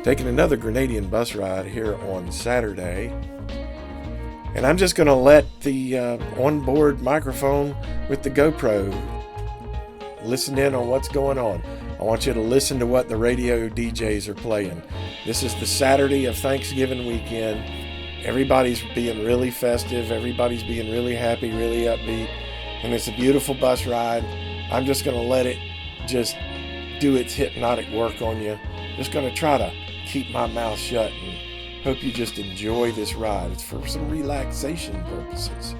Taking another Grenadian bus ride here on Saturday, and I'm just going to let the onboard microphone with the GoPro listen in on what's going on. I want you to listen to what the radio DJs are playing. This is the Saturday of Thanksgiving weekend. Everybody's being really festive. Everybody's being really happy, really upbeat, and it's a beautiful bus ride. I'm just going to let it just do its hypnotic work on you. Just going to try to keep my mouth shut and hope you just enjoy this ride. It's for some relaxation purposes.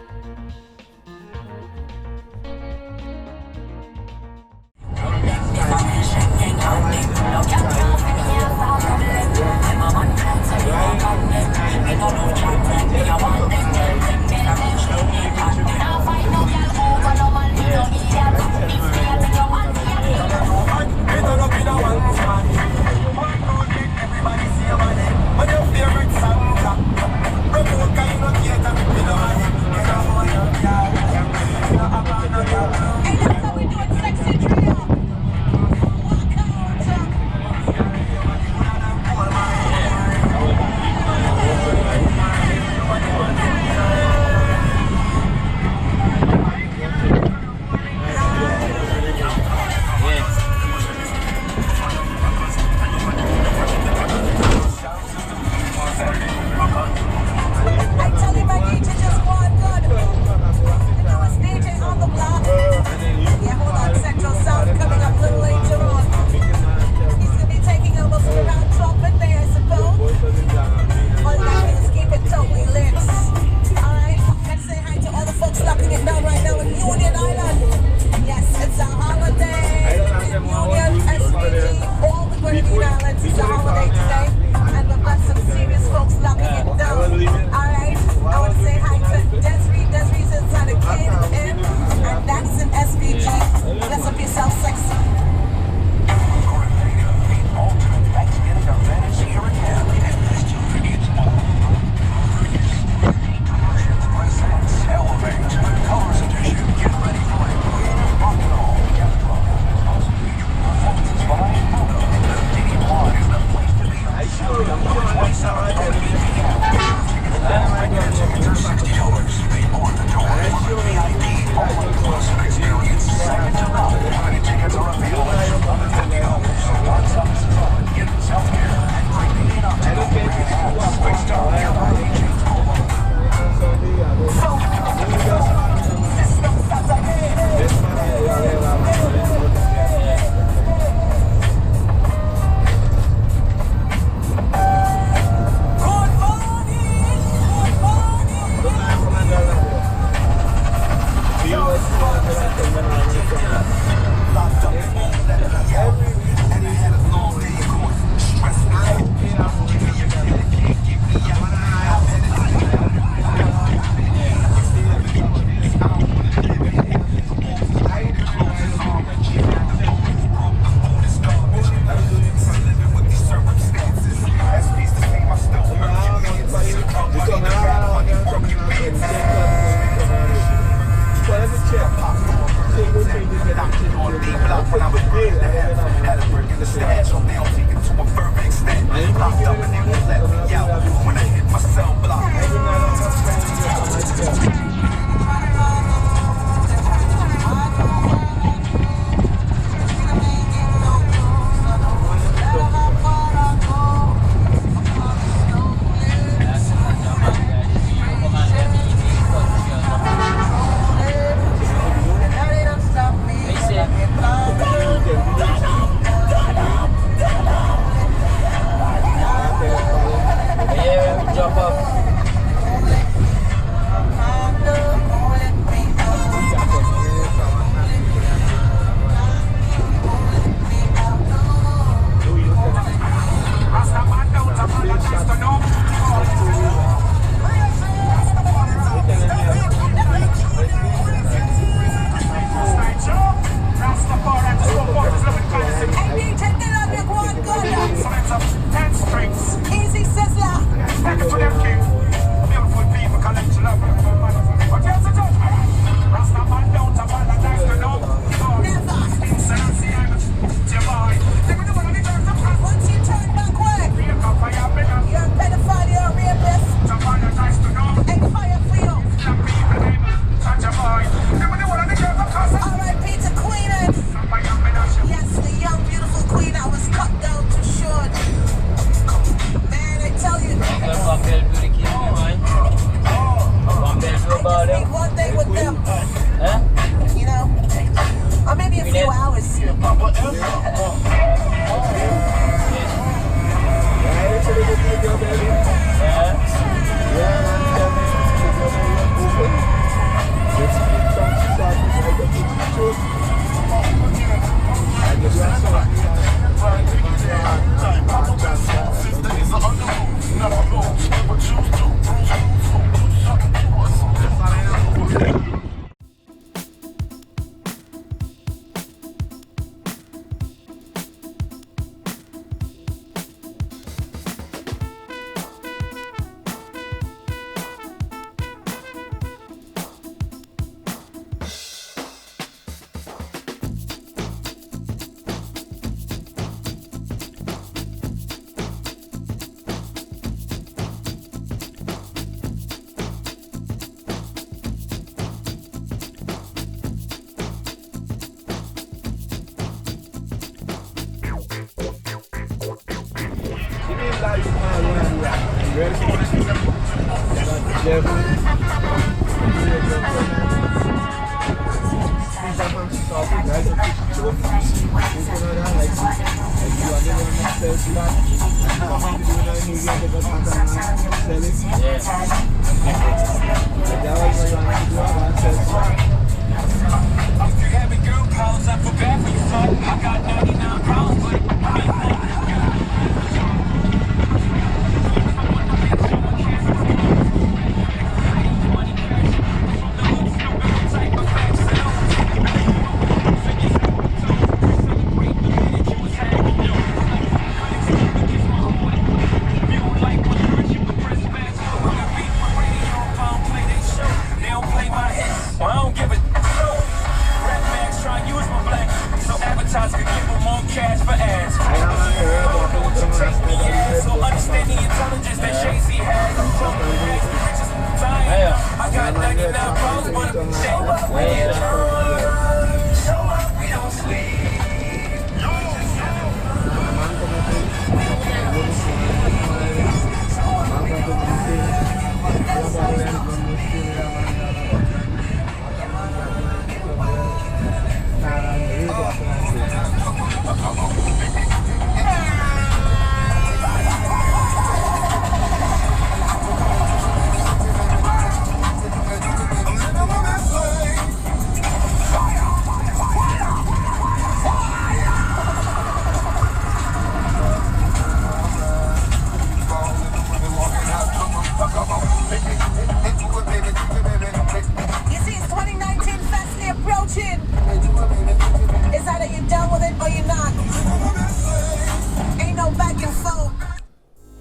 Drop off.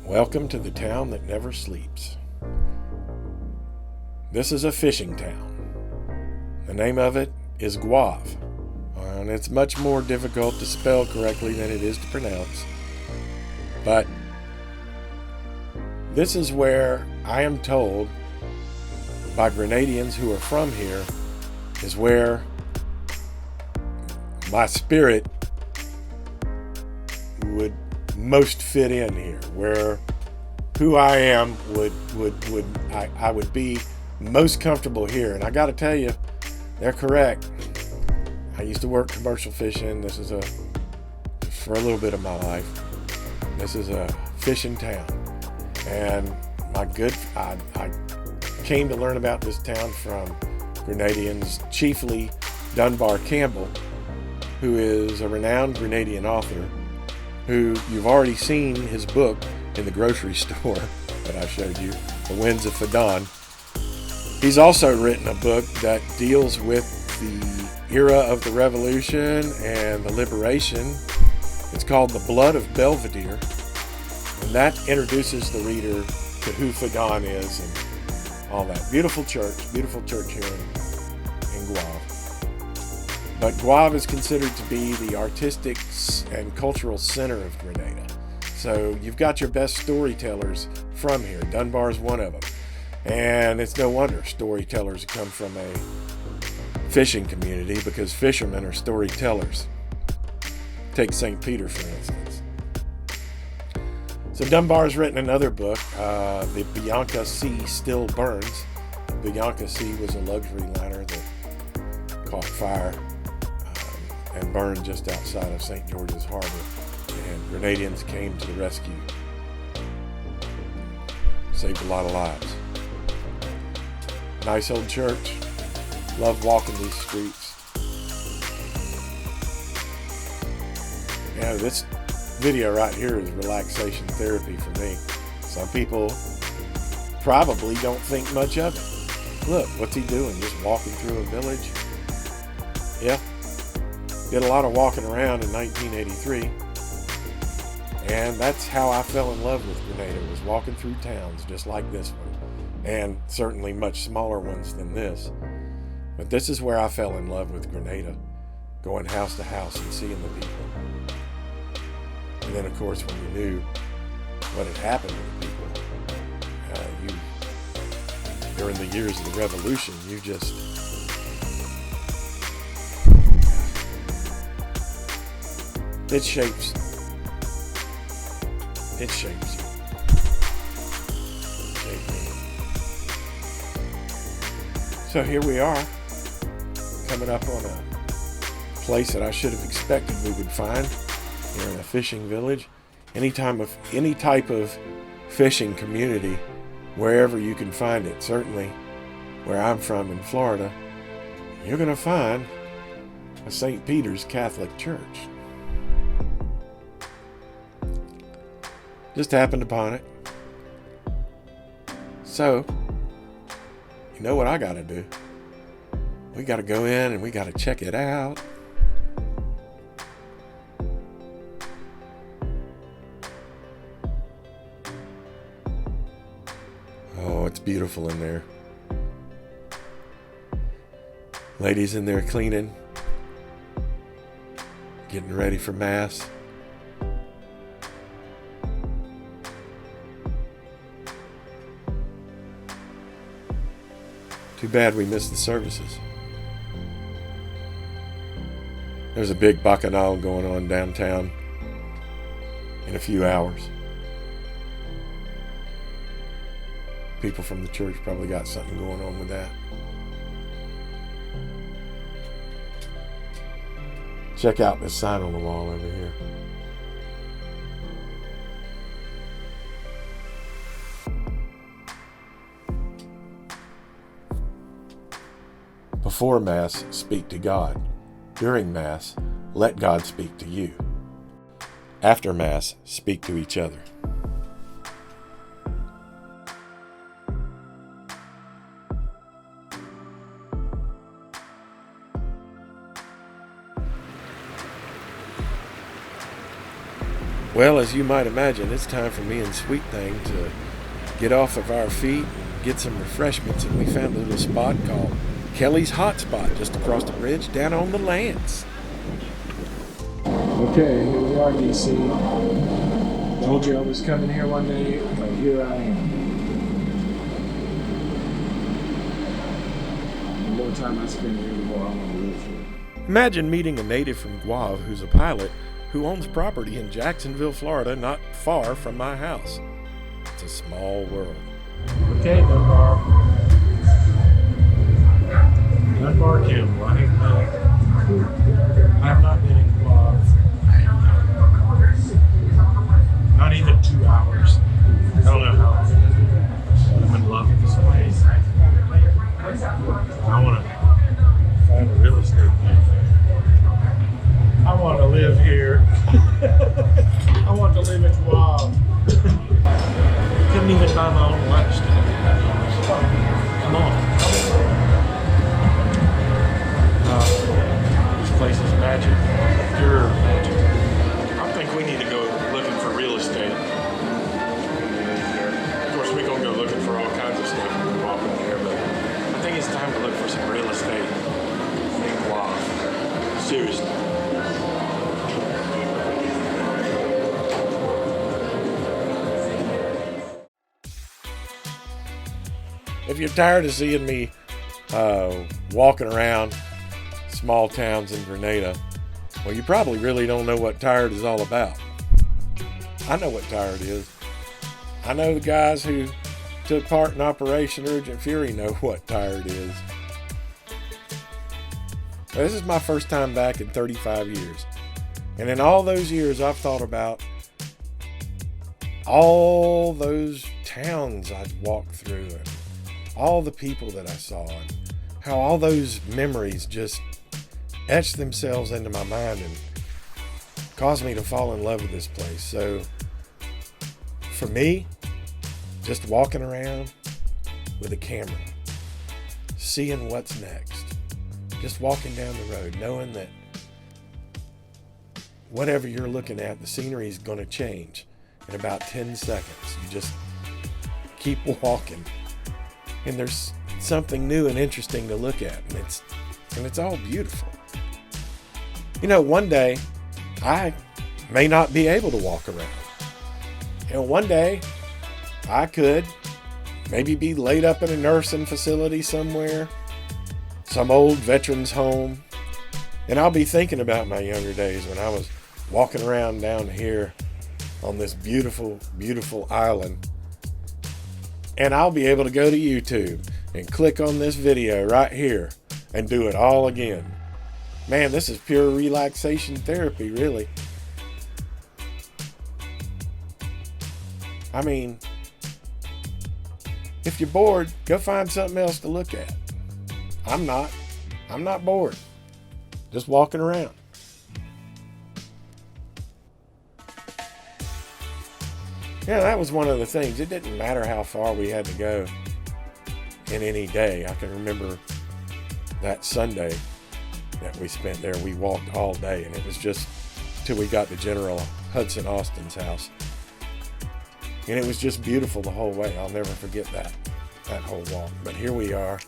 Welcome to the town that never sleeps. This is a fishing town. The name of it is Gouyave, and it's much more difficult to spell correctly than it is to pronounce. But this is where I am told by Grenadians who are from here is where my spirit would most fit in here, where who I am I would be most comfortable here. And I got to tell you, they're correct. I used to work commercial fishing. This is for a little bit of my life. This is a fishing town, and I came to learn about this town from Grenadians, chiefly Dunbar Campbell, who is a renowned Grenadian author, who you've already seen his book in the grocery store that I showed you, The Winds of Fadon. He's also written a book that deals with the era of the Revolution and the Liberation. It's called The Blood of Belvedere, and that introduces the reader to who Fadon is and all that. Beautiful church here in Gouyave. But Gouyave is considered to be the artistic and cultural center of Grenada. So you've got your best storytellers from here. Dunbar is one of them. And it's no wonder storytellers come from a fishing community, because fishermen are storytellers. Take St. Peter, for instance. So Dunbar's written another book, The Bianca Sea Still Burns. Bianca Sea was a luxury liner that caught fire and burned just outside of St. George's Harbor, and Grenadians came to the rescue. Saved a lot of lives. Nice old church. Love walking these streets. Yeah, this video right here is relaxation therapy for me. Some people probably don't think much of it. Look, what's he doing? Just walking through a village? Yeah. Did a lot of walking around in 1983. And that's how I fell in love with Grenada, was walking through towns just like this one. And certainly much smaller ones than this. But this is where I fell in love with Grenada, going house to house and seeing the people. And then, of course, when you knew what had happened to the people, during the years of the Revolution, you just... It shapes you. It shaped me. So here we are, coming up on a place that I should have expected we would find here in a fishing village. Any type of fishing community, wherever you can find it, certainly where I'm from in Florida, you're going to find a St. Peter's Catholic Church. Just happened upon it. So, you know what I got to do? We got to go in and we got to check it out. Oh, it's beautiful in there. Ladies in there cleaning, getting ready for Mass. Too bad we missed the services. There's a big bacchanal going on downtown in a few hours. People from the church probably got something going on with that. Check out this sign on the wall over here. Before Mass, speak to God. During Mass, let God speak to you. After Mass, speak to each other. Well, as you might imagine, it's time for me and Sweet Thing to get off of our feet and get some refreshments, and we found a little spot called Kelly's Hot Spot just across the bridge down on the Lance. Okay, here we are, DC. Told you I was coming here one day, but here I am. The more time I spend here, the more I want to live here. Imagine meeting a native from Gouyave who's a pilot who owns property in Jacksonville, Florida, not far from my house. It's a small world. Okay, Dunbar Campbell. I have not been in Gouyave. Not even 2 hours. I don't know how long. I'm in love with this place. I want to find a real estate thing. I want to live here. I want to live in Gouyave. Couldn't even buy my own lunch today. Come on. This place is magic. Pure magic. I think we need to go looking for real estate. Of course, we're going to go looking for all kinds of stuff when we walk in there, but I think it's time to look for some real estate in Gouyave. Seriously. If you're tired of seeing me walking around small towns in Grenada, well, you probably really don't know what tired is all about. I know what tired is. I know the guys who took part in Operation Urgent Fury know what tired is. This is my first time back in 35 years. And in all those years, I've thought about all those towns I'd walked through and all the people that I saw and how all those memories just etched themselves into my mind and caused me to fall in love with this place. So for me, just walking around with a camera, seeing what's next, just walking down the road, knowing that whatever you're looking at, the scenery is going to change in about 10 seconds. You just keep walking, and there's something new and interesting to look at, and it's all beautiful. You know, one day I may not be able to walk around. And one day I could maybe be laid up in a nursing facility somewhere, some old veterans home, and I'll be thinking about my younger days when I was walking around down here on this beautiful, beautiful island. And I'll be able to go to YouTube and click on this video right here and do it all again. Man, this is pure relaxation therapy, really. I mean, if you're bored, go find something else to look at. I'm not bored. Just walking around. Yeah, that was one of the things. It didn't matter how far we had to go in any day. I can remember that Sunday that we spent there. We walked all day, and it was just till we got to General Hudson Austin's house. And it was just beautiful the whole way. I'll never forget that whole walk. But here we are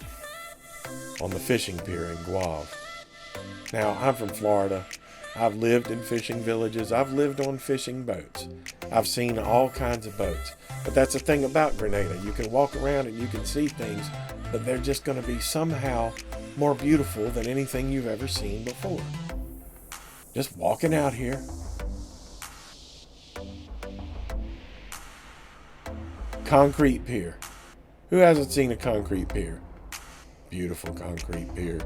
on the fishing pier in Gouyave. Now, I'm from Florida. I've lived in fishing villages. I've lived on fishing boats. I've seen all kinds of boats. But that's the thing about Grenada. You can walk around and you can see things, but they're just going to be somehow more beautiful than anything you've ever seen before. Just walking out here. Concrete pier. Who hasn't seen a concrete pier? Beautiful concrete pier.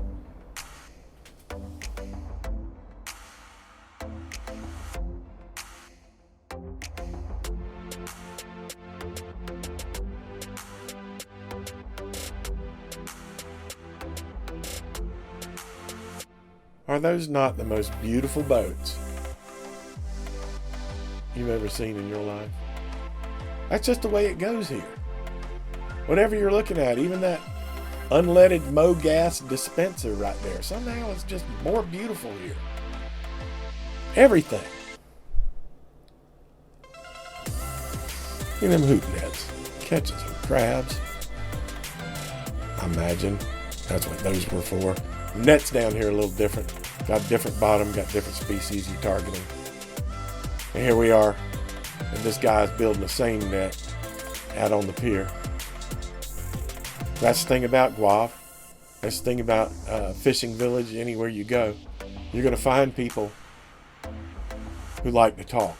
Are those not the most beautiful boats you've ever seen in your life? That's just the way it goes here. Whatever you're looking at, even that unleaded Mo gas dispenser right there, somehow it's just more beautiful here. Everything. Look at them hoop nets, catching some crabs. I imagine that's what those were for. Nets down here are a little different. Got different bottom, got different species you're targeting. And here we are, and this guy's building the same net out on the pier. That's the thing about Gouyave. That's the thing about fishing village. Anywhere you go, you're going to find people who like to talk,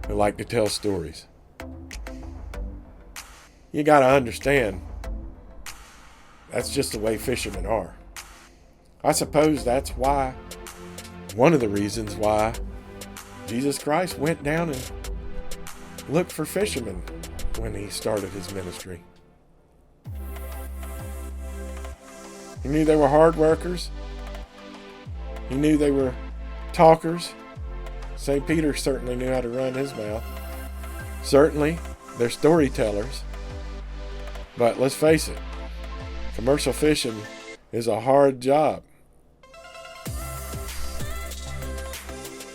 who like to tell stories. You got to understand, that's just the way fishermen are. I suppose that's why, one of the reasons why Jesus Christ went down and looked for fishermen when he started his ministry. He knew they were hard workers. He knew they were talkers. St. Peter certainly knew how to run his mouth. Certainly, they're storytellers. But let's face it, commercial fishing is a hard job.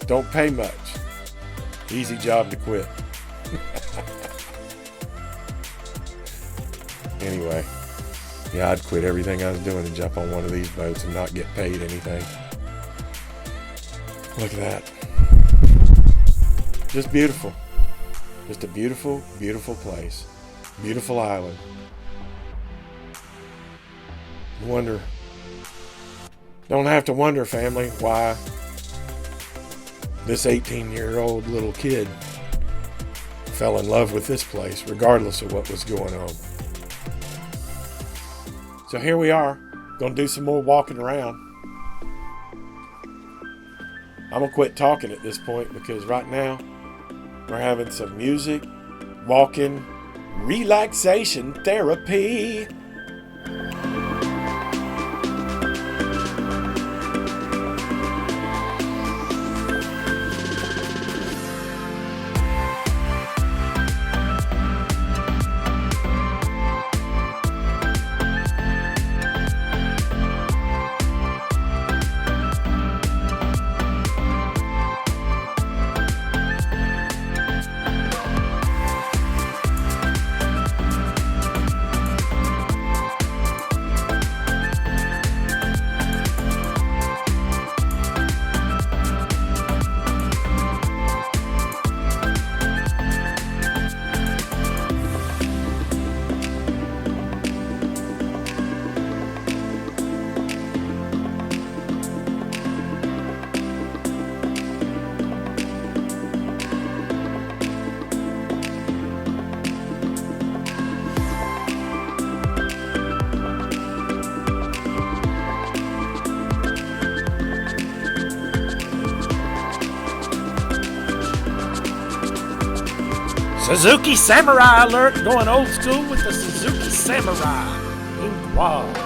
Don't pay much. Easy job to quit. Anyway, yeah, I'd quit everything I was doing and jump on one of these boats and not get paid anything. Look at that. Just beautiful. Just a beautiful, beautiful place. Beautiful island. Don't have to wonder, family, why this 18-year-old little kid fell in love with this place, regardless of what was going on. So here we are, going to do some more walking around. I'm going to quit talking at this point because right now we're having some music, walking, relaxation therapy. Suzuki Samurai alert, going old school with the Suzuki Samurai in Gouyave.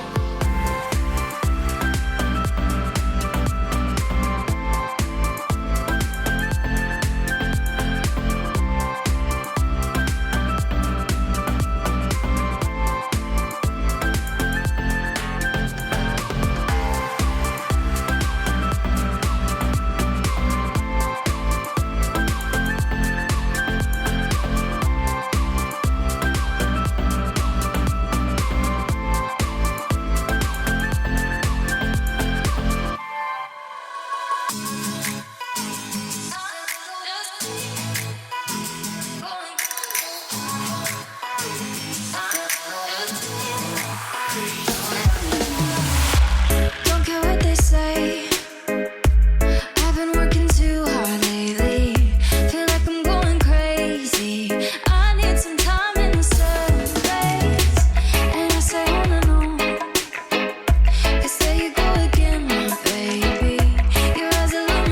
Don't care what they say. I've been working too hard lately. Feel like I'm going crazy. I need some time in the surface. And I say on and on. 'Cause there you go again, my baby. Your eyes illuminate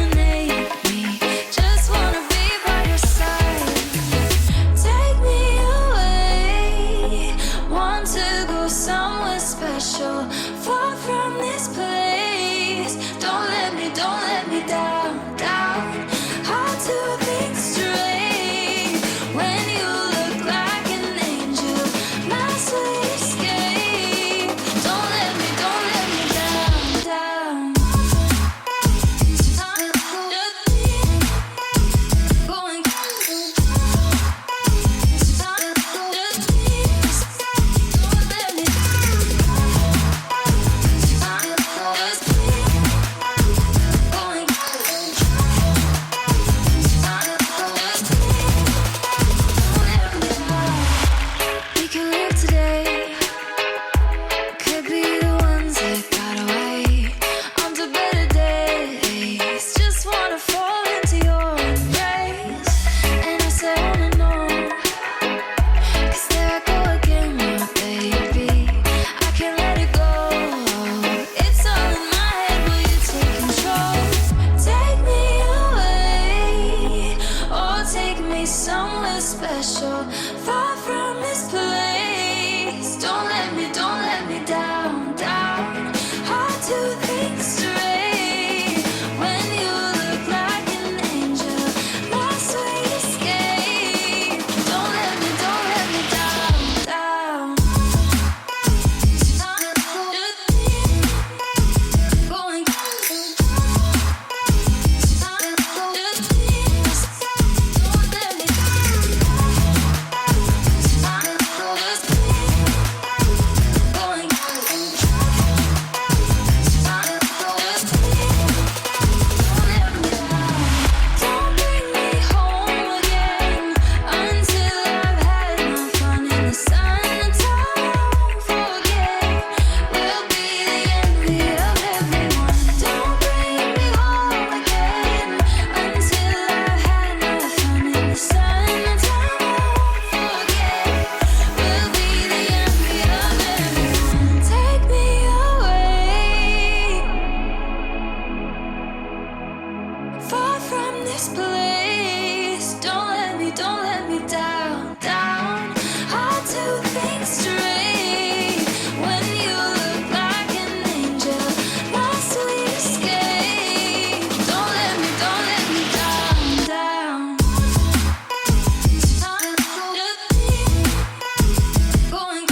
this place. Don't let me down, down. Hard to think straight when you look like an angel, my sweet escape. Don't let me down, down. Going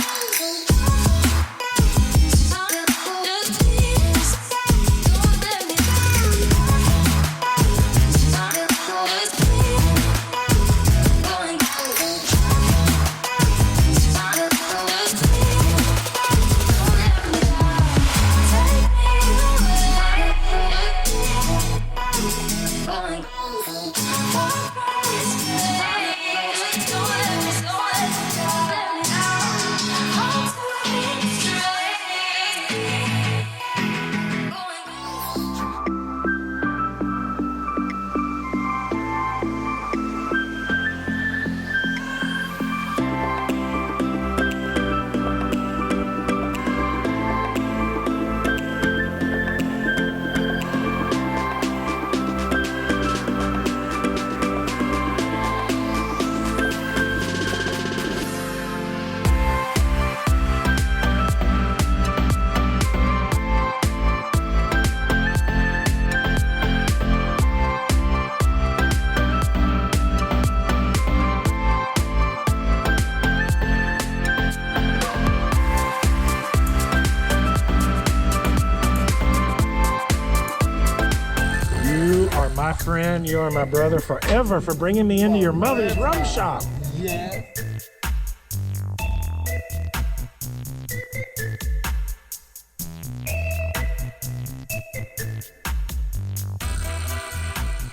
My friend, you are my brother forever for bringing me into your mother's rum shop. Yeah.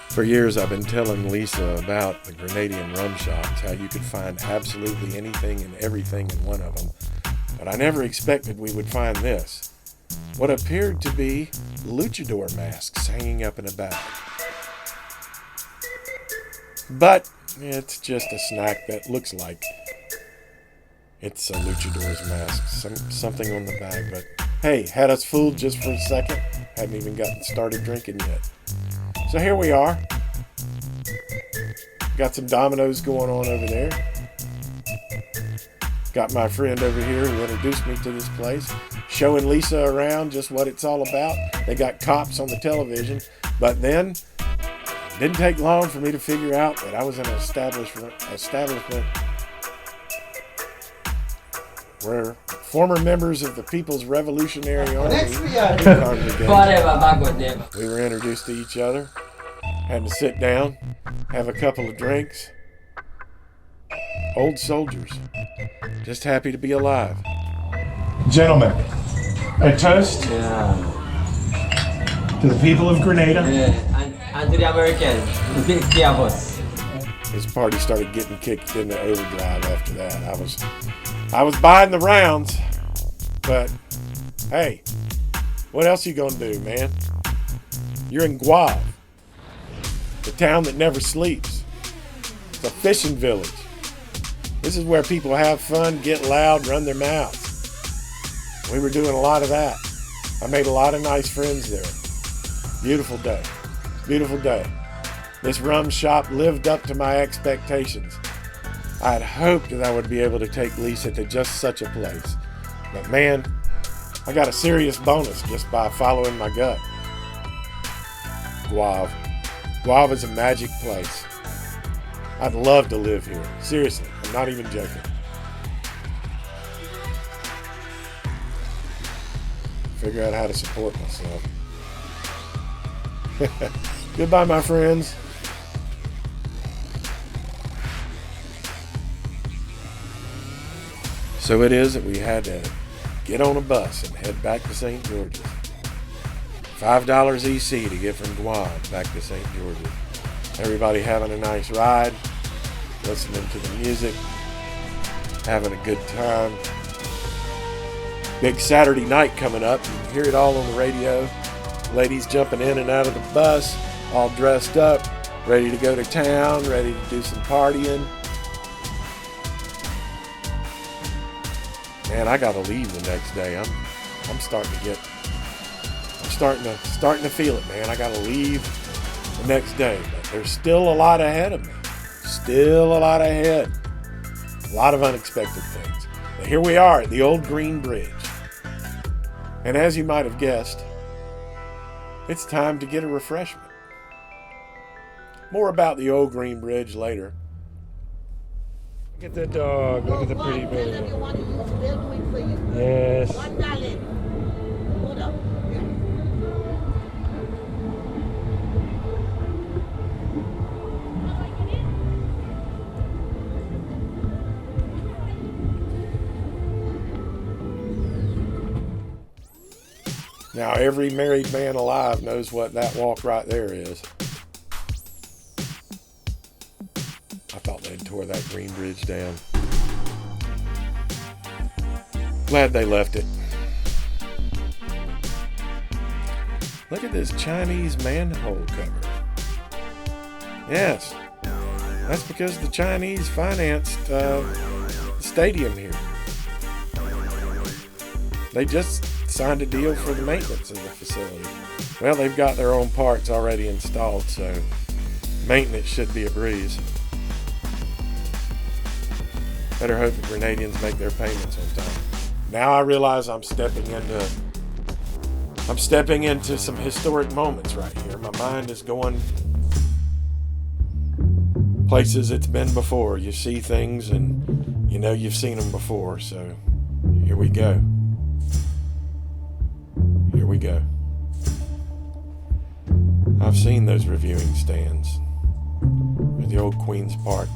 For years, I've been telling Lisa about the Grenadian rum shops, how you could find absolutely anything and everything in one of them. But I never expected we would find this. What appeared to be luchador masks hanging up in a bag. But it's just a snack that looks like it's a luchador's mask. Something on the bag, but hey, had us fooled just for a second. Hadn't even gotten started drinking yet. So here we are. Got some dominoes going on over there. Got my friend over here who introduced me to this place, showing Lisa around just what it's all about. They got cops on the television, but then it didn't take long for me to figure out that I was in an establishment where former members of the People's Revolutionary Army congregated. We were introduced to each other, had to sit down, have a couple of drinks. Old soldiers, just happy to be alive. Gentlemen, a toast to the people of Grenada. And to the Americans, the 60 of us. This party started getting kicked into overdrive after that. I was buying the rounds, but hey, what else you gonna do, man? You're in Gouyave, the town that never sleeps. It's a fishing village. This is where people have fun, get loud, run their mouths. We were doing a lot of that. I made a lot of nice friends there. Beautiful day. Beautiful day. This rum shop lived up to my expectations. I had hoped that I would be able to take Lisa to just such a place. But man, I got a serious bonus just by following my gut. Gouyave. Gouyave is a magic place. I'd love to live here. Seriously, I'm not even joking. Figure out how to support myself. Goodbye, my friends. So it is that we had to get on a bus and head back to St. George's. $5 EC to get from Gouyave back to St. George's. Everybody having a nice ride, listening to the music, having a good time. Big Saturday night coming up. You can hear it all on the radio. Ladies jumping in and out of the bus, all dressed up, ready to go to town, ready to do some partying. Man, I gotta leave the next day. I'm starting to feel it, man. I gotta leave. the next day. But there's still a lot ahead of me. Still a lot ahead. A lot of unexpected things. But here we are at the old Green Bridge. And as you might have guessed, it's time to get a refreshment. More about the old Green Bridge later. Look at the dog. Look at the pretty baby. Yes. Now, every married man alive knows what that walk right there is. I thought they'd tore that Green Bridge down. Glad they left it. Look at this Chinese manhole cover. Yes, that's because the Chinese financed the stadium here. They just signed a deal for the maintenance of the facility. Well, they've got their own parts already installed, so maintenance should be a breeze. Better hope the Grenadians make their payments on time. Now I realize I'm stepping into some historic moments right here. My mind is going places it's been before. You see things and you know you've seen them before, so here we go. Here we go. I've seen those reviewing stands. Or the old Queen's Park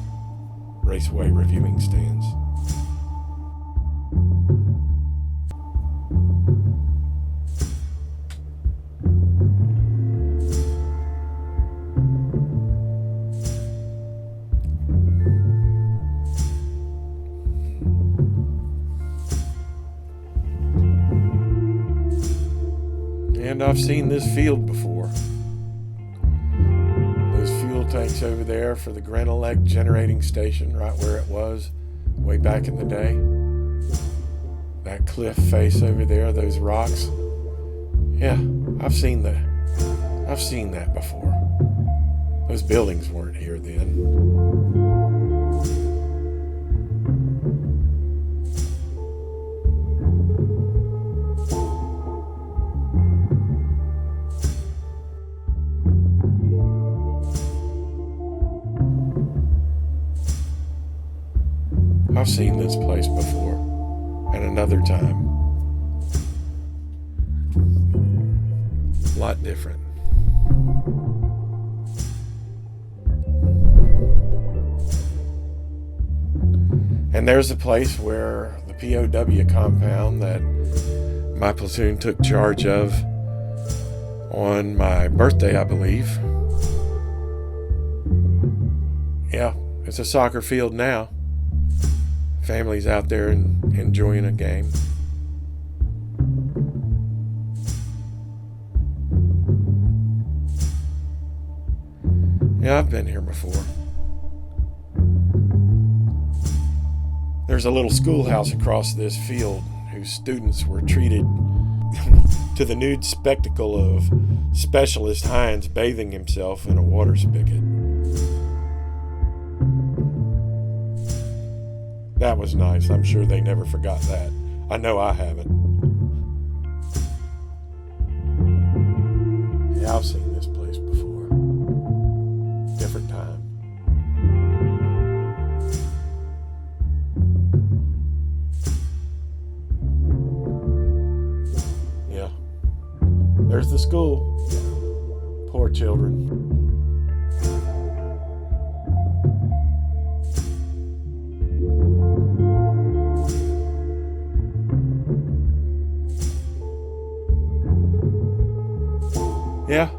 Raceway reviewing stands. And I've seen this field before. Those fuel tanks over there for the Grenada generating station, right where it was way back in the day. That cliff face over there, those rocks. Yeah, I've seen that. I've seen that before. Those buildings weren't here then. I've seen this place before, and another time. A lot different. And there's a place where the POW compound that my platoon took charge of on my birthday, I believe. Yeah, it's a soccer field now. Families out there and enjoying a game. Yeah, I've been here before. There's a little schoolhouse across this field whose students were treated to the nude spectacle of Specialist Hines bathing himself in a water spigot. That was nice. I'm sure they never forgot that. I know I haven't. Yeah, I've seen this place before. Different time. Yeah. There's the school. Poor children. Yeah,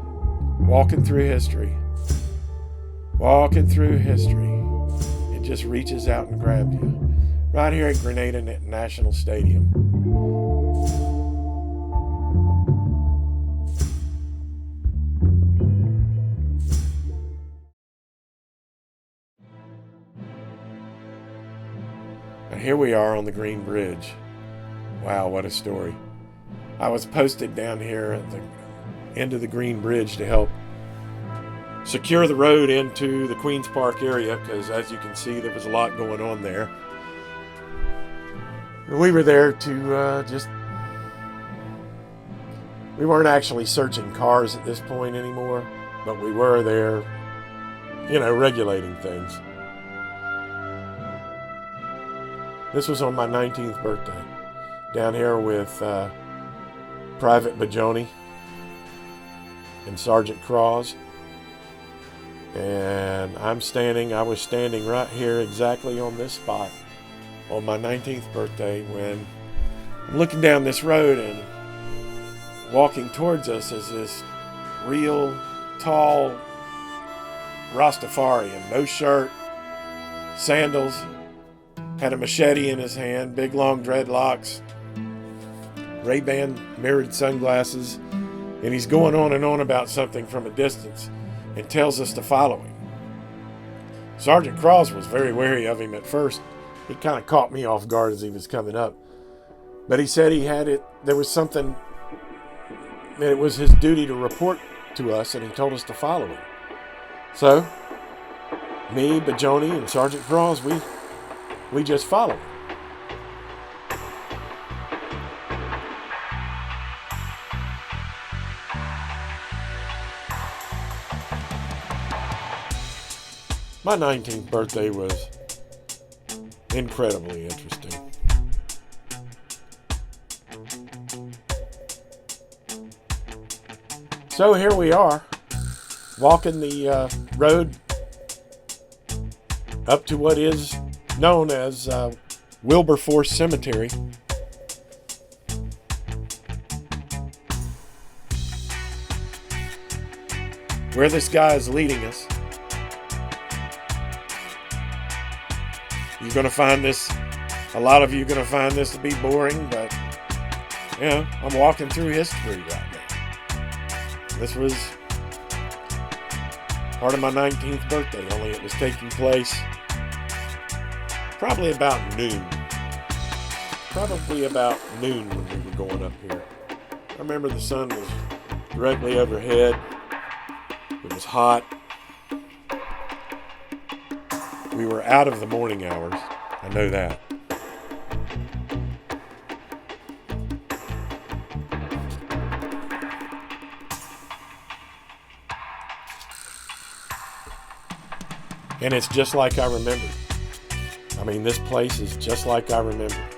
walking through history. Walking through history. It just reaches out and grabs you. Right here at Grenada National Stadium. And here we are on the Green Bridge. Wow, what a story. I was posted down here at the end of the Green Bridge to help secure the road into the Queen's Park area, because as you can see, there was a lot going on there. And we were there to we weren't actually searching cars at this point anymore, but we were there, regulating things. This was on my 19th birthday, down here with Private Bajoni and Sergeant Cross. And I was standing right here exactly on this spot on my 19th birthday when I'm looking down this road, and walking towards us is this real tall Rastafarian, no shirt, sandals, had a machete in his hand, big long dreadlocks, Ray-Ban mirrored sunglasses, and he's going on and on about something from a distance and tells us to follow him. Sergeant Cross was very wary of him at first. He kind of caught me off guard as he was coming up. But he said there was something that it was his duty to report to us, and he told us to follow him. So, me, Bajoni, and Sergeant Cross, we just followed him. My 19th birthday was incredibly interesting. So here we are, walking the road up to what is known as Wilberforce Cemetery. Where this guy is leading us. You're going to find this, a lot of you are going to find this to be boring, but, I'm walking through history right now. This was part of my 19th birthday, only it was taking place probably about noon. When we were going up here. I remember the sun was directly overhead. It was hot. We were out of the morning hours. I know that. And it's just like I remember. I mean, this place is just like I remember.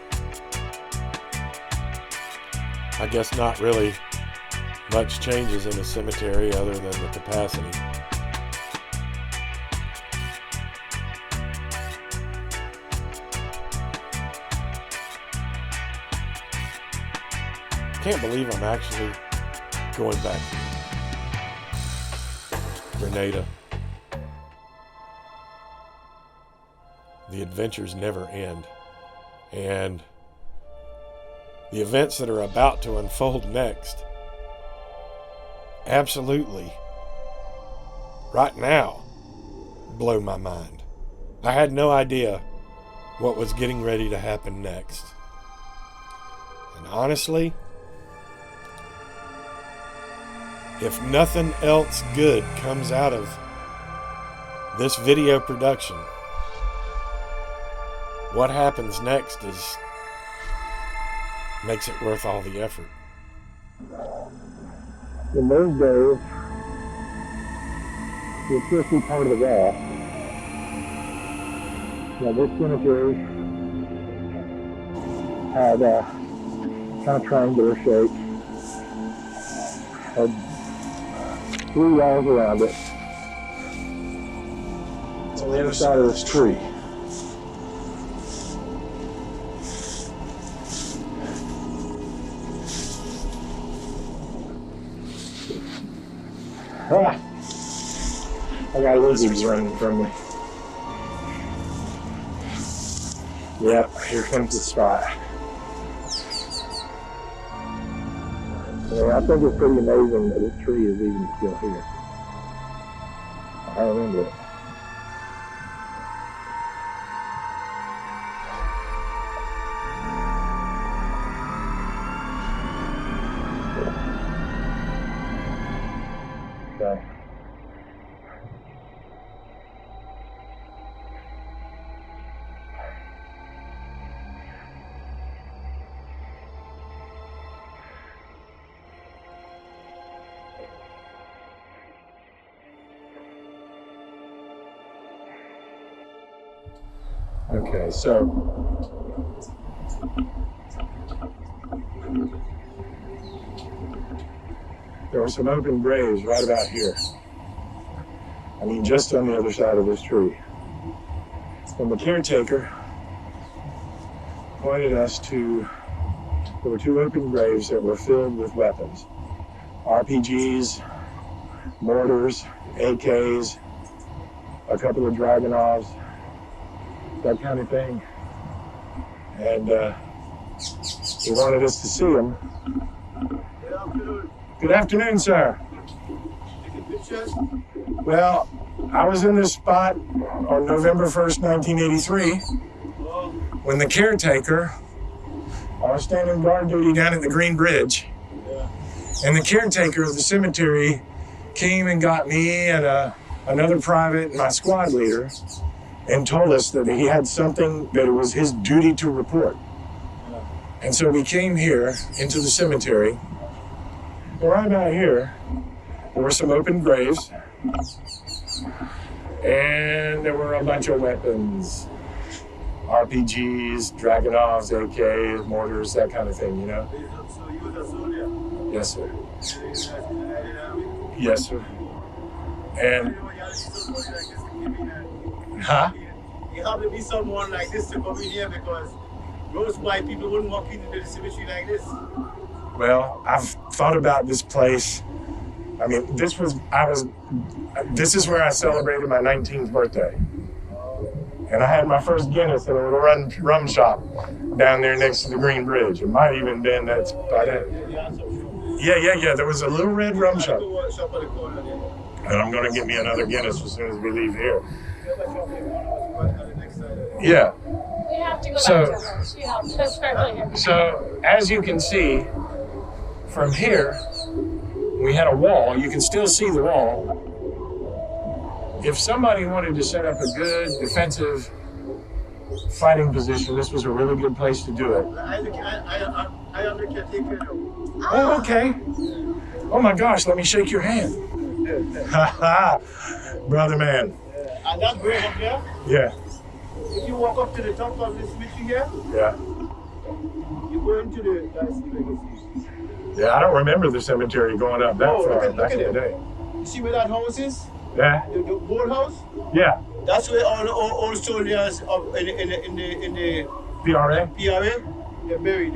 I guess not really much changes in a cemetery other than the capacity. Can't believe I'm actually going back to Grenada. The adventures never end. And the events that are about to unfold next, absolutely, right now, blow my mind. I had no idea what was getting ready to happen next. And honestly, if nothing else good comes out of this video production, what happens next makes it worth all the effort. In those days, the existing part of the wall, this cemetery had kind of triangular shape, had 3 walls around it. On the other side of this tree. Ah, I got lizards running from me. Yep, here comes the spot. Yeah, I think it's pretty amazing that this tree is even still here. I remember it. Okay. Okay, so there were some open graves right about here. I mean, just on the other side of this tree. And the caretaker pointed us to, there were 2 open graves that were filled with weapons. RPGs, mortars, AKs, a couple of Dragunovs, that kind of thing. And he wanted us to see them. Good afternoon, sir. Well, I was in this spot on November 1st, 1983, when the caretaker, I was standing guard duty down at the Green Bridge, and the caretaker of the cemetery came and got me and another private and my squad leader and told us that he had something that it was his duty to report. And so we came here into the cemetery. Right about here, there were some open graves, and there were a bunch of weapons. RPGs, Dragunovs, AKs, mortars, that kind of thing, you know? So you was a soldier? Yes, sir. Grenadian Army? Yes, sir. And, huh? You have to be someone like this to come in here because most white people wouldn't walk into the cemetery like this. Well, I've thought about this place. I mean, this is where I celebrated my 19th birthday. And I had my first Guinness in a little rum shop down there next to the Green Bridge. It might even been that spot. Yeah. There was a little red rum shop. And I'm going to get me another Guinness as soon as we leave here. Yeah. We have to go back to her. She helped us earlier. So, as you can see, from here, we had a wall. You can still see the wall. If somebody wanted to set up a good defensive fighting position, this was a really good place to do it. I am the caretaker. Oh, okay. Oh my gosh, let me shake your hand. Ha ha, brother man. And that grave up there, Yeah, if you walk up to the top of this cemetery here, yeah. you go into the legacy. Yeah, I don't remember the cemetery going up that far look back at in the it. day. You see where that house is? Yeah, The boathouse? yeah. That's where all the old soldiers of in the PRA? PRA, they're buried.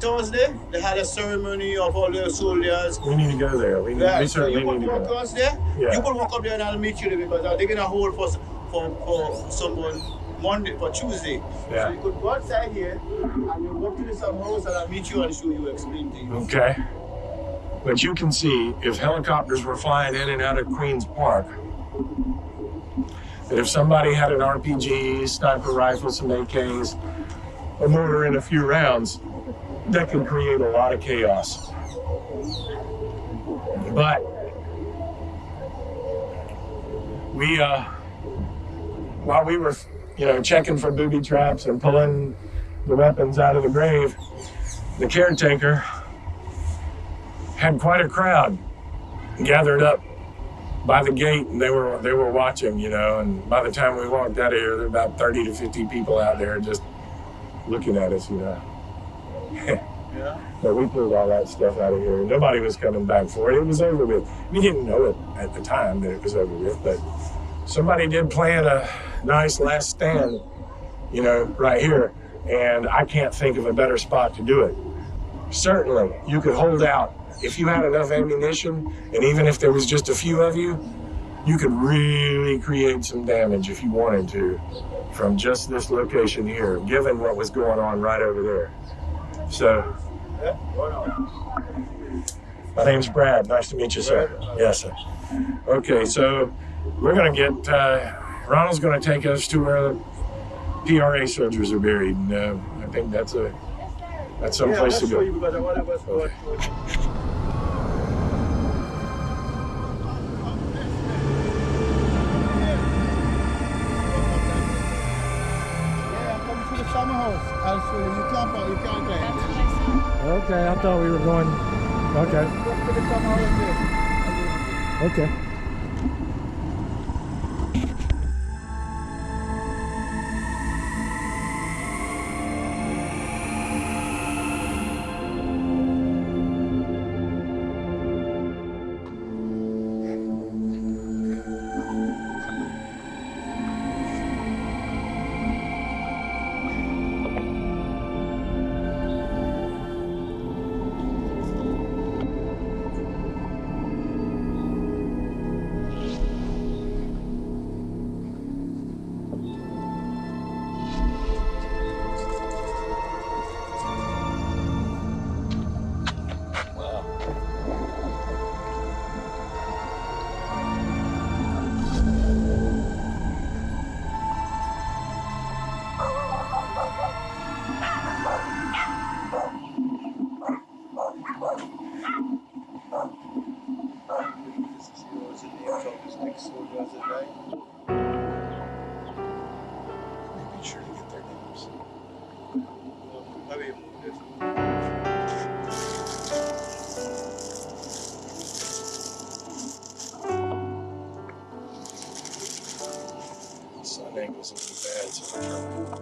Thursday, they had a ceremony of all the soldiers. We need to go there. We So certainly you need could to walk go. across there. Yeah. You could walk up there and I'll meet you there because they're digging a hole for someone for Tuesday. Yeah. So you could go outside here and you walk to the some house and I'll meet you and show you, explain things. Okay. But you can see, if helicopters were flying in and out of Queen's Park, that if somebody had an RPG, sniper rifle, some AKs, a mortar, and a few rounds, that could create a lot of chaos. But we, while we were, checking for booby traps and pulling the weapons out of the grave, the caretaker had quite a crowd gathered up by the gate, and they were watching, and by the time we walked out of here, there were about 30 to 50 people out there just looking at us, Yeah. But we pulled all that stuff out of here. Nobody was coming back for it. It was over with. We didn't know it at the time that it was over with, but somebody did plan a nice last stand, right here, and I can't think of a better spot to do it. Certainly, you could hold out. If you had enough ammunition, and even if there was just a few of you, you could really create some damage if you wanted to from just this location here, given what was going on right over there. So, my name's Brad. Nice to meet you, sir. Yes, sir. Okay, so we're going to get, Ronald's going to take us to where the PRA soldiers are buried, and I think that's some place to go. Okay. Summer house. I'll show you. You can't climb. Okay, I thought we were going. Okay. Go to the summer house there. Okay. Heroes and names of his big soldiers that died. Be sure to get their names. I mean, this. Sun angle's a little bad, so I'm trying.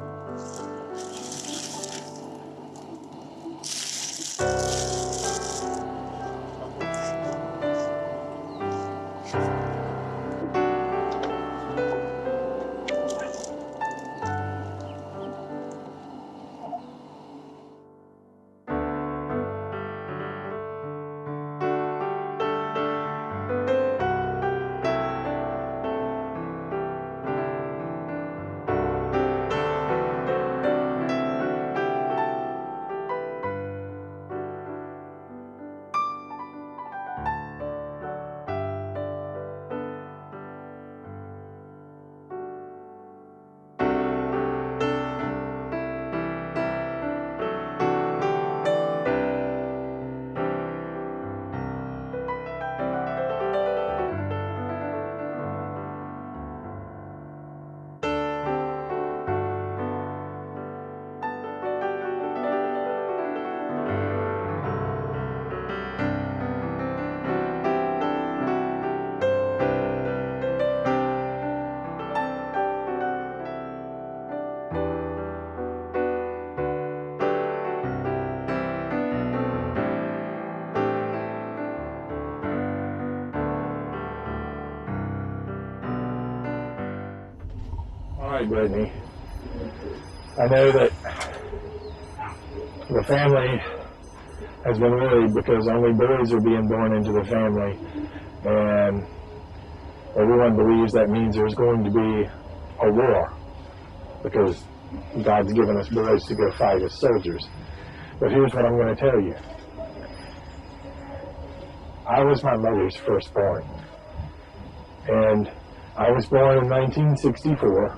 All right, Brittany. I know that the family has been worried because only boys are being born into the family, and everyone believes that means there's going to be a war because God's given us boys to go fight as soldiers. But here's what I'm going to tell you. I was my mother's firstborn, and I was born in 1964,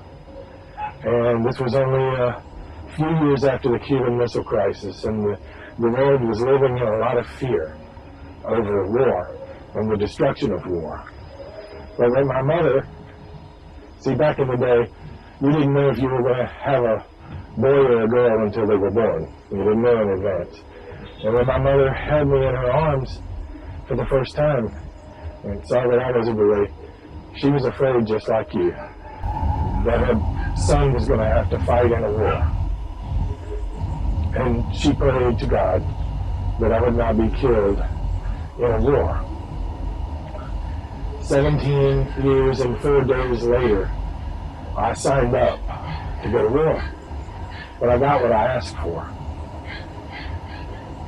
and this was only a few years after the Cuban Missile Crisis, and the world was living in a lot of fear over war and the destruction of war. But when my mother, see, back in the day, you didn't know if you were going to have a boy or a girl until they were born. You didn't know in advance. And when my mother held me in her arms for the first time and saw that I was a boy, she was afraid, just like you, that her son was going to have to fight in a war. And she prayed to God that I would not be killed in a war. 17 years and 4 days later, I signed up to go to war. But I got what I asked for.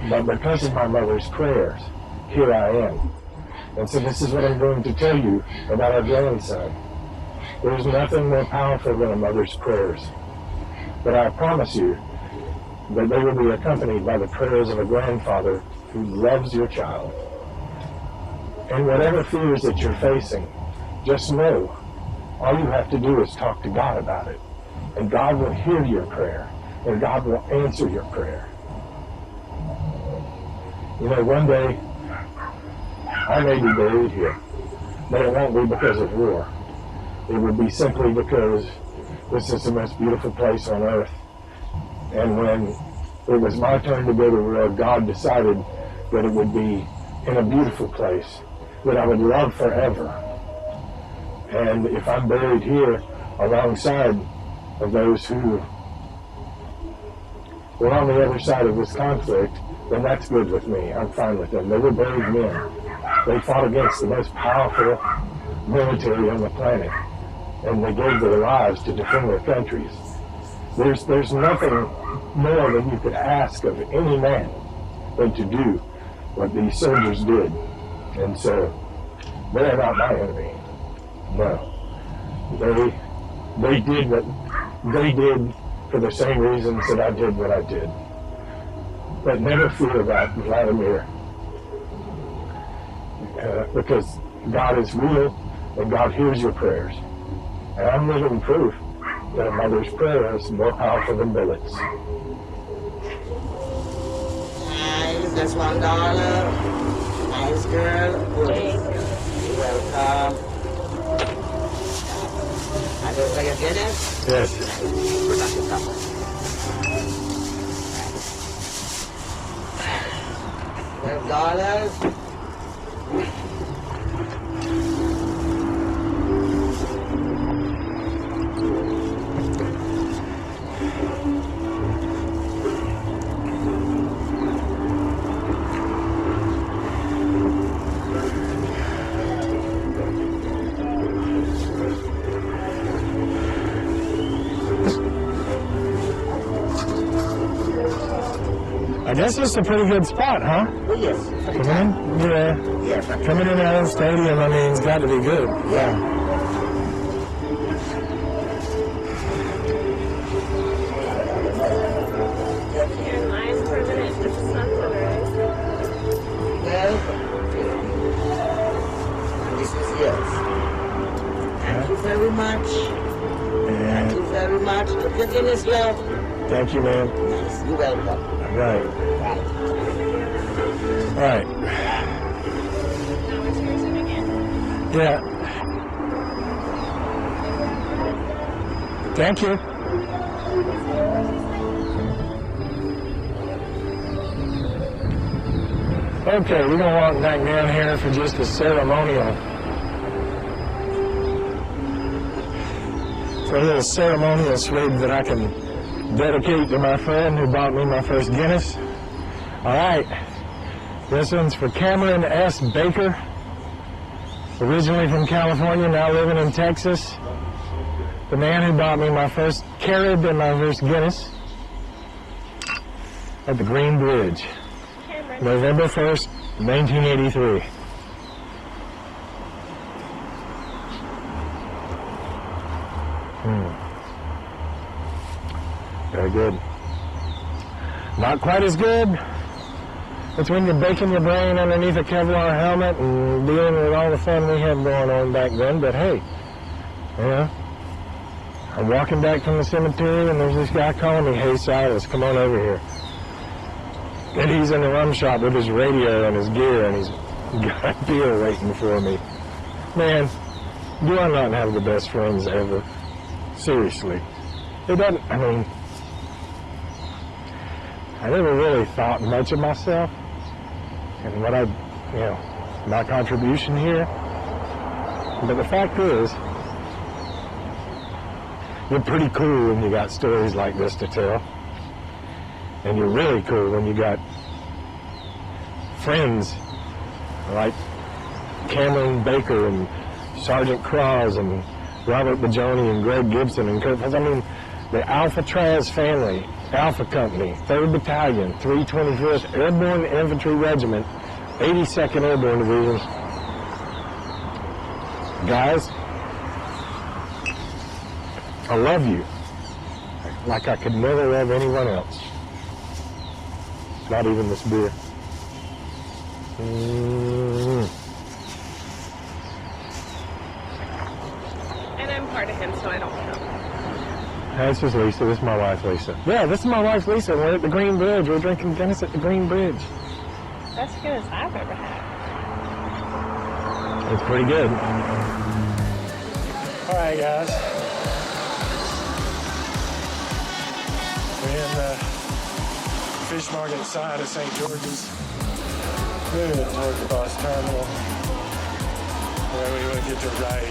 But because of my mother's prayers, here I am. And so this is what I'm going to tell you about our grandson. There's nothing more powerful than a mother's prayers. But I promise you that they will be accompanied by the prayers of a grandfather who loves your child. And whatever fears that you're facing, just know all you have to do is talk to God about it. And God will hear your prayer. And God will answer your prayer. You know, one day, I may be buried here, but it won't be because of war. It would be simply because this is the most beautiful place on earth. And when it was my turn to go to war, God decided that it would be in a beautiful place that I would love forever. And if I'm buried here alongside of those who were on the other side of this conflict, then that's good with me. I'm fine with them. They were brave men. They fought against the most powerful military on the planet, and they gave their lives to defend their countries. There's nothing more than you could ask of any man than to do what these soldiers did. And so, they're not my enemy. No. They did what they did for the same reasons that I did what I did. But never fear about Vladimir, because God is real and God hears your prayers. And I'm living proof that a mother's prayer is more powerful than bullets. Nice, that's $1. Nice girl. Good. Yes. $12. I guess it's a pretty good spot, huh? Oh, yes. Coming in? Yeah. Yes. Coming in out of the stadium, I mean, it's got to be good. Yeah. You're in line for a minute. This is not the right. Well, and this is yours. Thank you very much. Thank you very much. Look at Guinness, love. Thank you, man. Yes, you're welcome. Right. Right. All right. Now it's yours in again. Yeah. Thank you. Okay, we're gonna walk back down here for just a ceremonial. For a little ceremonial swig that I can dedicate to my friend who bought me my first Guinness. All right. This one's for Cameron S. Baker. Originally from California, now living in Texas. The man who bought me my first Carib and my first Guinness at the Green Bridge. Cameron. November 1st, 1983. Very good. Not quite as good. It's when you're baking your brain underneath a Kevlar helmet and dealing with all the fun we had going on back then. But hey, you know, I'm walking back from the cemetery and there's this guy calling me, "Hey Silas, come on over here." And he's in the Rum Shop with his radio and his gear and he's got a beer waiting for me. Man, do I not have the best friends ever? Seriously. It doesn't, I mean, I never really thought much of myself and what my contribution here. But the fact is, you're pretty cool when you got stories like this to tell. And you're really cool when you got friends like Cameron Baker and Sergeant Cross and Robert Bajoni and Greg Gibson and Kurt. I mean, the Alcatraz family, Alpha Company, 3rd Battalion, 321st Airborne Infantry Regiment, 82nd Airborne Division. Guys, I love you like I could never love anyone else. Not even this beer. And I'm part of him, so I don't count. This is Lisa. This is my wife, Lisa. Yeah, this is my wife, Lisa. We're at the Green Bridge. We're drinking Guinness at the Green Bridge. Best Guinness I've ever had. It's pretty good. All right, guys. We're in the Fish Market side of St. George's. Moving toward the bus terminal where we will get to ride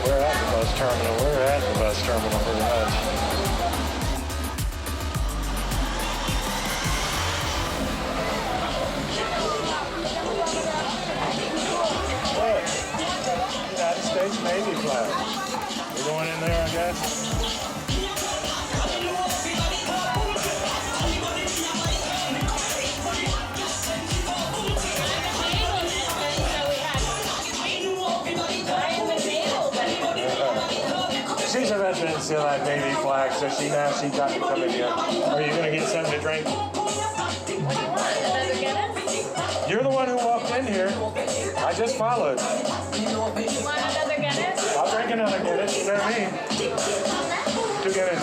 we're at the bus terminal. We're at the bus terminal pretty much. What? United States Navy flag. We're going in there, I guess. She's a veteran, still had Navy flag, so she got to come in here. Are you going to get something to drink? Another Guinness? You're the one just followed. You want another Guinness? I'll drink another Guinness, you know what I mean? 2 Guinness.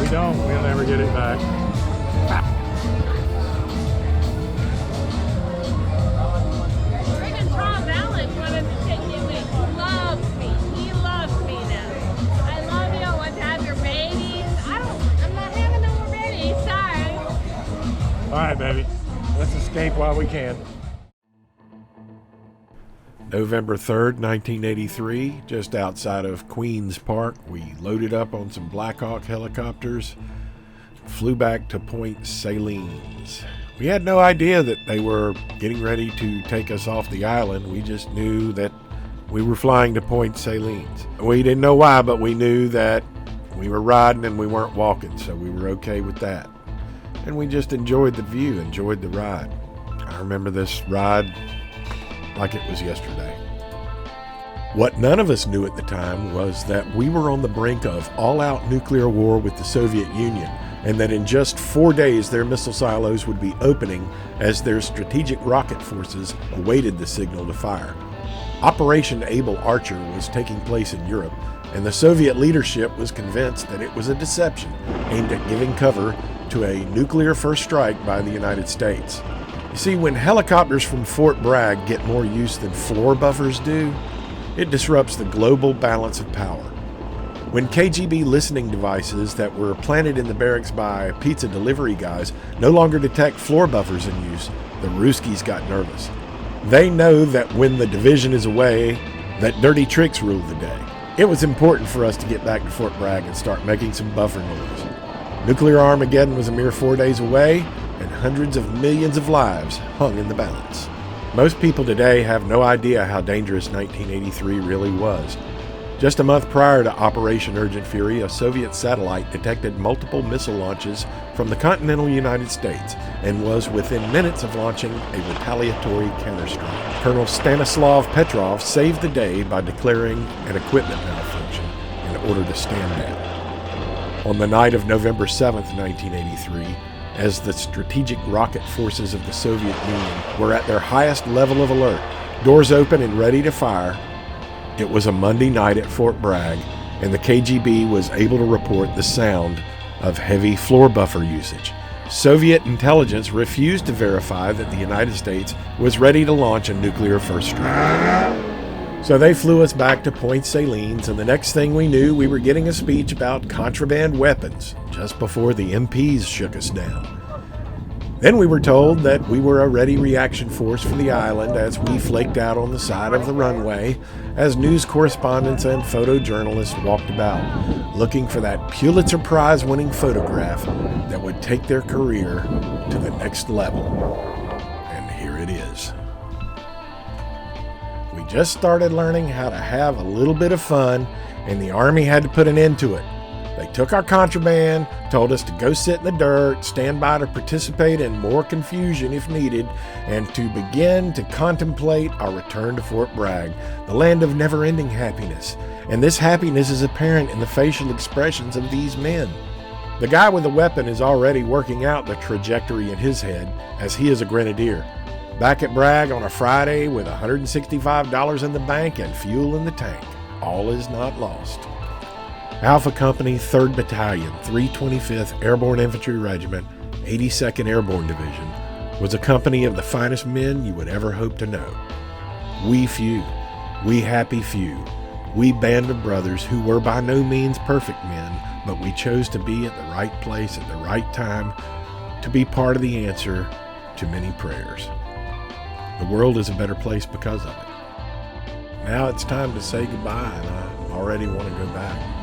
We'll never get it back. Friggin' Tom Allen wanted to take you in. He loves me. He loves me now. I love you. I want to have your babies. I'm not having no more babies. Sorry. All right, baby. Let's escape while we can. November 3rd, 1983, just outside of Queen's Park, we loaded up on some Black Hawk helicopters, flew back to Point Salines. We had no idea that they were getting ready to take us off the island. We just knew that we were flying to Point Salines. We didn't know why, but we knew that we were riding and we weren't walking, so we were okay with that. And we just enjoyed the view, enjoyed the ride. I remember this ride like it was yesterday. What none of us knew at the time was that we were on the brink of all-out nuclear war with the Soviet Union, and that in just 4 days their missile silos would be opening as their strategic rocket forces awaited the signal to fire. Operation Able Archer was taking place in Europe, and the Soviet leadership was convinced that it was a deception aimed at giving cover to a nuclear first strike by the United States. You see, when helicopters from Fort Bragg get more use than floor buffers do, it disrupts the global balance of power. When KGB listening devices that were planted in the barracks by pizza delivery guys no longer detect floor buffers in use, the Ruskies got nervous. They know that when the division is away, that dirty tricks rule the day. It was important for us to get back to Fort Bragg and start making some buffer noise. Nuclear Armageddon was a mere 4 days away, and hundreds of millions of lives hung in the balance. Most people today have no idea how dangerous 1983 really was. Just a month prior to Operation Urgent Fury, a Soviet satellite detected multiple missile launches from the continental United States and was within minutes of launching a retaliatory counterstrike. Colonel Stanislav Petrov saved the day by declaring an equipment malfunction in order to stand down. On the night of November 7th, 1983, as the strategic rocket forces of the Soviet Union were at their highest level of alert, doors open and ready to fire, it was a Monday night at Fort Bragg, and the KGB was able to report the sound of heavy floor buffer usage. Soviet intelligence refused to verify that the United States was ready to launch a nuclear first strike. So they flew us back to Point Salines, and the next thing we knew, we were getting a speech about contraband weapons just before the MPs shook us down. Then we were told that we were a ready reaction force for the island as we flaked out on the side of the runway as news correspondents and photojournalists walked about, looking for that Pulitzer Prize-winning photograph that would take their career to the next level. And here it is. We just started learning how to have a little bit of fun, and the Army had to put an end to it. They took our contraband, told us to go sit in the dirt, stand by to participate in more confusion if needed, and to begin to contemplate our return to Fort Bragg, the land of never-ending happiness. And this happiness is apparent in the facial expressions of these men. The guy with the weapon is already working out the trajectory in his head, as he is a grenadier. Back at Bragg on a Friday with $165 in the bank and fuel in the tank. All is not lost. Alpha Company, 3rd Battalion, 325th Airborne Infantry Regiment, 82nd Airborne Division, was a company of the finest men you would ever hope to know. We few, we happy few, we band of brothers who were by no means perfect men, but we chose to be at the right place at the right time to be part of the answer to many prayers. The world is a better place because of it. Now it's time to say goodbye, and I already want to go back.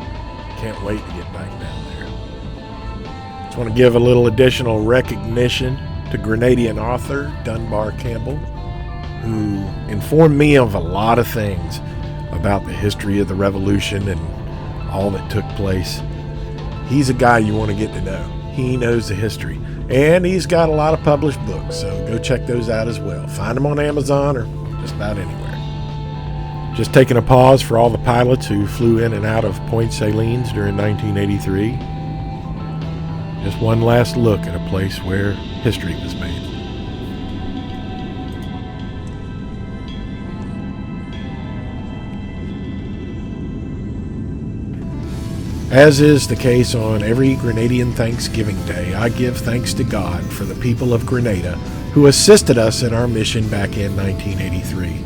Can't wait to get back down there. Just want to give a little additional recognition to Grenadian author Dunbar Campbell, who informed me of a lot of things about the history of the Revolution and all that took place. He's a guy you want to get to know. He knows the history, and he's got a lot of published books, so go check those out as well. Find them on Amazon or just about anywhere. Just taking a pause for all the pilots who flew in and out of Point Salines during 1983. Just one last look at a place where history was made. As is the case on every Grenadian Thanksgiving Day, I give thanks to God for the people of Grenada who assisted us in our mission back in 1983.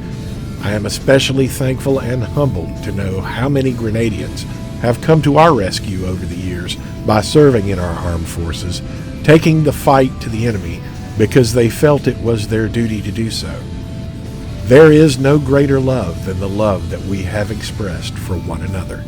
I am especially thankful and humbled to know how many Grenadians have come to our rescue over the years by serving in our armed forces, taking the fight to the enemy because they felt it was their duty to do so. There is no greater love than the love that we have expressed for one another.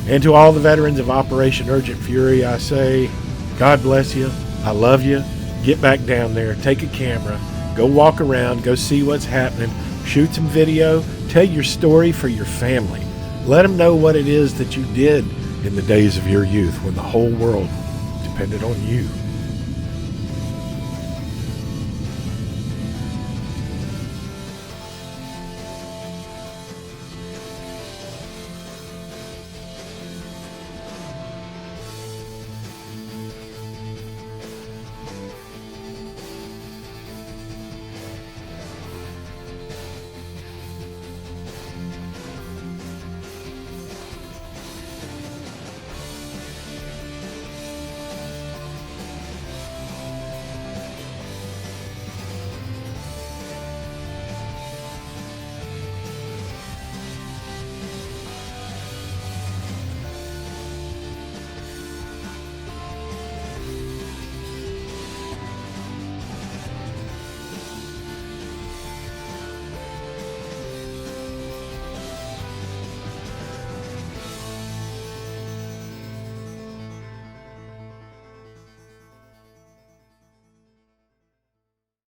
And to all the veterans of Operation Urgent Fury, I say, God bless you. I love you. Get back down there. Take a camera. Go walk around. Go see what's happening. Shoot some video. Tell your story for your family. Let them know what it is that you did in the days of your youth when the whole world depended on you.